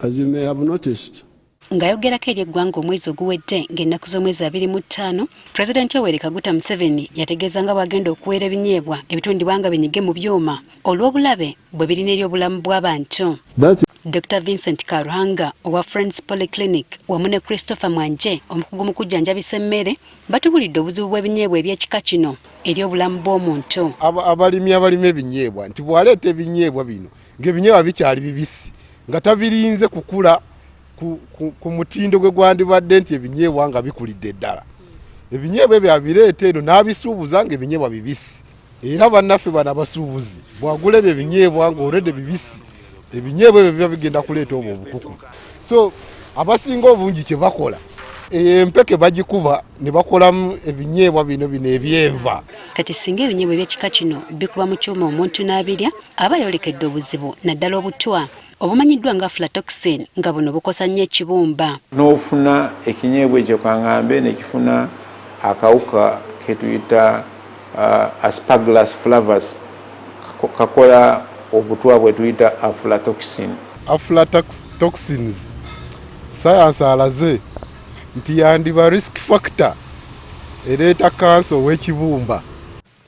As you may have noticed, ng'ayogerako eri eggwanga omwezi oguwedde ng'ennaku z'omwezi 25, Pulezidenti Yoweri Kaguta Museveni yategeeza nga bw'agenda okuweera ebinyeebwa ebitundibwa nga binyige mu byuma olw'obulabe bwe birina eri obulamu bw'abantu. Dr. Vincent Karuhanga owa Friends Polyclinic wamu ne Christopher Mwanje omukugu mu kujjanjabisa emmere batubulidde obuzibu bw'ebinyeebwa eby'ekika kino eri obulamu bw'omuntu. Abalimi abalima ebinyeebwa nti bw'aleeta ebinyeebwa bino ng'ebinyeebwa bikyali bibisi nga tabirinze kukula ku mutindo gwe gwandibadde nti ebinyeebwa nga bikulidde ddala. Ebinyeebwa ebyo abireeta eno n'abisuubuza ng'ebinyeebwa bibisi. Era bannaffe bano abasuubuzi bw'agula ebyo ebinyeebwa ng'olwedde bibisi, ebinyeebwa ebyo biba bigenda kuleeta obwo obukuku. So abasinga obungi kye bakola empeke bagikuba ne bakolamu ebinyeebwa bino ebyenva. Kati singa ebinyeebwa eby'ekika kino bikuba mu kyuma omuntu n'abirya aba yolekedde obuzibu naddala obutwa obumanyiddwa nga aflatoxin nga buno bukosa nnyo ekibumba. N'ofuna ekinyeebwa ekyo kangambe nekifuna akawuka ketuyita Aspergillus flavus kakola obutwa bwe tuyita aflatoxin. Aflatoxins sayansi alaze nti yandiba risk factor ereeta kansa ow'ekibumba.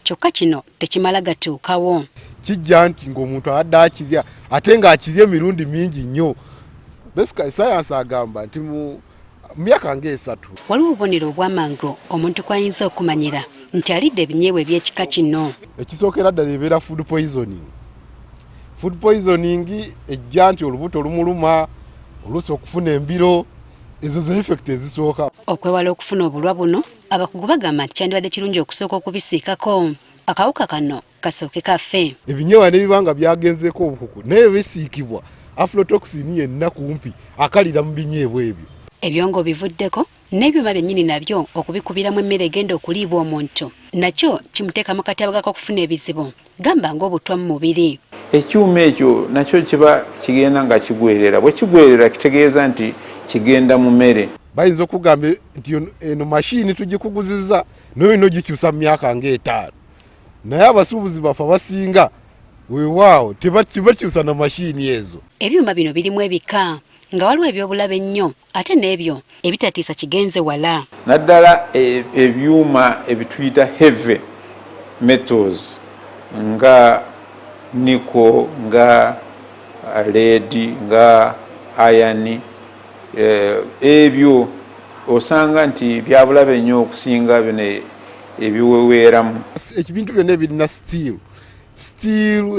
Kyokka kino tekimala gatuukawo. Kijja nti ng'omuntu abadde akirya ate ng'akirya emirundi mingi nnyo. Basically sayansi agamba nti mu myaka nga 3 waliwo obubonero obw'amangu omuntu kwayinza okumanyira nti alidde ebinyeebwa eby'ekika kino. Ekisookera ddala ebeera food poisoning. Food poisoning ejja nti olubuto lumuluma, oluusi okufuna embiro, ezo ze effect ezisooka. Okwewala okufuna obulwa buno abakugu bagamba nti kyandibadde kirungi okusooka okubisiikako akawuka kano kasooke kaffe. Ebinyeebwa ne bibanga byagenzeeko obukuku naye bisiikibwa aflatoxin yenna kumpi akalira mu binyeebwa ebyo. Ebyongo bivuddeko n'ebyuma byennyini nabyo okubikubiramu emmere egenda okuliibwa omuntu nakyo kimuteekamu katyabaga k'okufuna ebizibu gamba ng'obutwa mu mubiri. Ekyuma ekyo nakyo kiba kigenda nga kigwerera. Bwe kigwerera kitegeeza nti kigenda mu mmere. Bayinza okugamba nti eno mashini tugikuguzizza n'olina ogikyusa mu myaka nga 5. Naye abasuubuzi baffe abasinga weewaawo tebakyusa na mashini ezo. Ebyuma bino birimu ebika nga waliwo eby'obulabe ennyo ate n'ebyo ebitatiisa kigenze wala. Naddala ebyuma ebituyita heavy metals nga nickel, nga lead, nga iron, ebyo osanga nti byabulabe nnyo okusinga bino ebiweweeramu. Ebintu byonna ebirina steel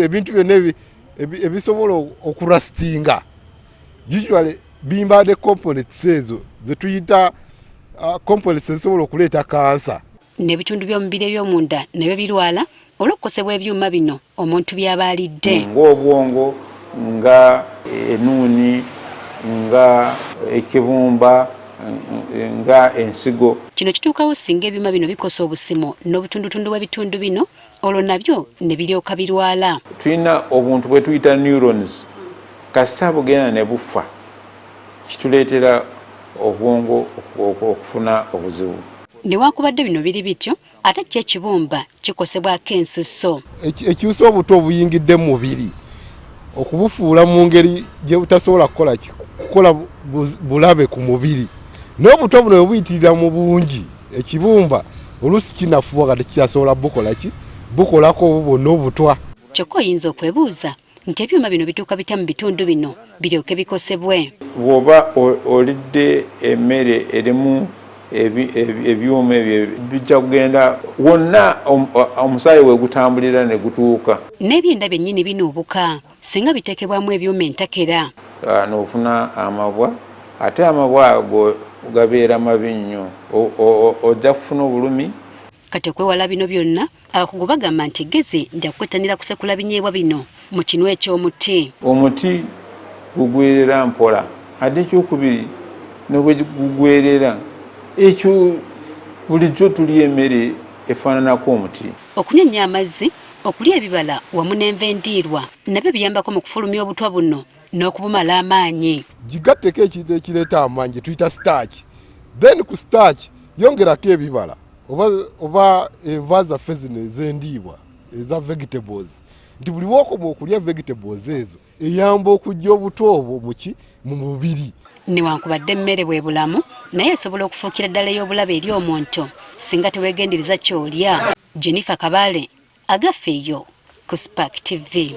ebintu byonna ebisobola okurastinga usually bimbadde components ezo ze tuyita components ezisobola okuleeta kansa. N'ebitundu by'omubiri eby'omunda nabyo birwala olw'okukosebwa ebyuma bino omuntu by'aba alidde. Ng'obwongo, nga enuuni, nga ekibumba, nga ensigo. Kino kituukawo singa ebyuma bino bikosa obusimu n'obutundutundu bw'ebitundu bino olwo nabyo ne biryoka birwala. Tulina obuntu bwe tuyita neurons kasita bugenda ne bufa kituleetera obwongo okufuna obuzibu. Newankubadde bino biri bityo ate kyo ekibumba kikosebwako ensusso. Ekyusa obuto obuyingidde mu mubiri okubufuula mu ngeri gye butasobola kukola bulabe ku mubiri. N'obuto buno bwe buyitirira mu bungi ekibumba oluusi kinafuwa nga tekyasobola bukolako obwo bwonna obutwa. Kyokka oyinza okwebuuza nti ebyuma bino bituuka bitya mu bitundu bino biryoke bikosebwe. Bw'oba olidde emmere erimu ebyuma ebyo bijja kugenda wonna omusaayi we gutambulira ne gutuuka. N'ebyenda byennyini binuubuka singa biteekebwamu ebyuma entakera. N'ofuna amabwa ate amabwa ago gabeera mabi nnyo ojja kufuna obulumi. Kati okwewala bino byonna abakugu bagamba nti gezi nja kukwettanira kusekula binyeebwa bino mu kinu eky'omuti. Omuti gugwerera mpola ate ekyokubiri ne bwe gugwerera ekyo bulijjo tulya emmere efaananako omuti. Okunywa nnyo amazzi, okulya ebibala wamu n'enva endiirwa nabyo biyambako mu kufulumya obutwa buno n'okubumala amaanyi. Gigatteko ekintu ekireeta amaanyi gye tuyita starch. Then ku starch yongerako ebibala oba enva zaffe zino ez'endiibwa eza vegetables nti buli wokoma okulya vegetables ezo eyamba okujja obuto obwo mu mubiri. Newankubadde emmere bwe bulamu naye esobola okufuukira ddala ey'obulabe eri omuntu singa teweegendereza ky'olya. Jennifer Kabale agafeeyo ku Spark TV.